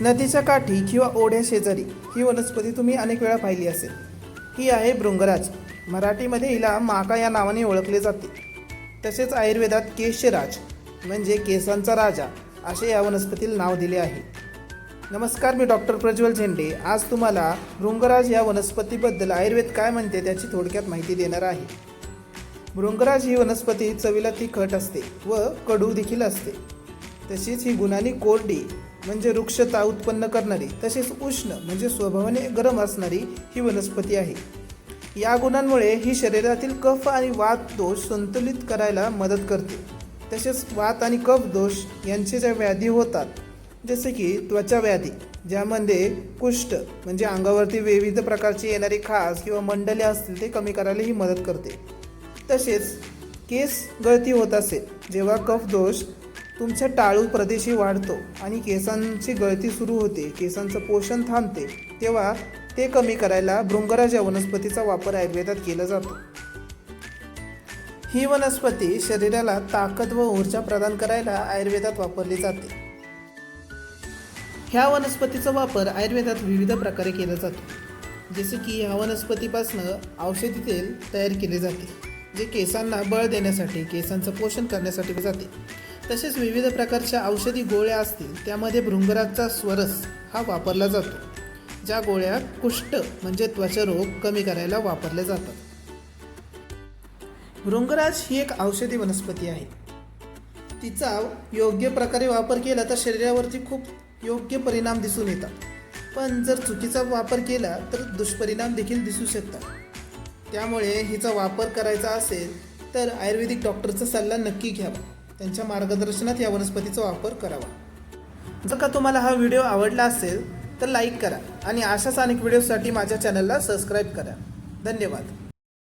नदीच्या काठी किंवा ओढ्या शेजारी ही वनस्पती तुम्ही अनेक वेळा पाहिली असेल। ही आहे भृंगराज। मराठीमध्ये हिला माका या नावाने ओळखले जाते। तसेच आयुर्वेदात केशराज म्हणजे केसांचा राजा असे या वनस्पतीला नाव दिले आहे। नमस्कार, मी डॉक्टर प्रज्वल झेंडे आज तुम्हाला भृंगराज या वनस्पतीबद्दल आयुर्वेद काय म्हणते त्याची थोडक्यात माहिती देणार आहे। भृंगराज ही वनस्पती चवीला तिखट असते व कडू देखील असते। तशीच ही गुणांनी कोरडी म्हणजे वृक्षता उत्पन्न करणारी, तसेच उष्ण म्हणजे स्वभावाने गरम असणारी ही वनस्पती आहे। या गुणांमुळे ही शरीरातील कफ आणि वात दोष संतुलित करायला मदत करते। तसेच वात आणि कफ दोष यांचे ज्या व्याधी होतात, जसे की त्वचा व्याधी ज्यामध्ये कुष्ठ म्हणजे अंगावरती विविध प्रकारची येणारी खाज किंवा मंडले असतील ते कमी करायला ही मदत करते। तसेच केस गळती होत असेल, जेव्हा कफ दोष तुमच्या टाळू प्रदेशी वाढतो आणि केसांची गळती सुरू होते, केसांचं पोषण थांबते, तेव्हा ते कमी करायला भृंगराज या वनस्पतीचा वापर आयुर्वेदात केला जातो। ही वनस्पती शरीराला ताकद व ऊर्जा प्रदान करायला आयुर्वेदात वापरली जाते। ह्या वनस्पतीचा वापर आयुर्वेदात विविध प्रकारे केला जातो। जसे की ह्या वनस्पतीपासून औषधी तेल तयार केले जाते, जे केसांना बळ देण्यासाठी, केसांचं पोषण करण्यासाठी जाते। तसेच विविध प्रकारच्या औषधी गोळ्या असतील त्यामध्ये भृंगराजचा स्वरस हा वापरला जातो, ज्या गोळ्या कुष्ठ म्हणजे त्वचा रोग कमी करायला वापरल्या जातात। भृंगराज ही एक औषधी वनस्पती आहे। तिचा योग्य प्रकारे वापर केला तर शरीरावरती खूप योग्य परिणाम दिसून येतात, पण जर चुकीचा वापर केला तर दुष्परिणाम देखील दिसू शकतात। त्यामुळे हिचा वापर करायचा असेल तर आयुर्वेदिक डॉक्टरचा सल्ला नक्की घ्यावा, त्यांच्या मार्गदर्शनात या वनस्पतीचा वापर करावा। जर का तुम्हाला हा व्हिडिओ आवडला असेल तर लाईक करा आणि अशाच अनेक व्हिडिओसाठी माझ्या चॅनलला सबस्क्राईब करा। धन्यवाद।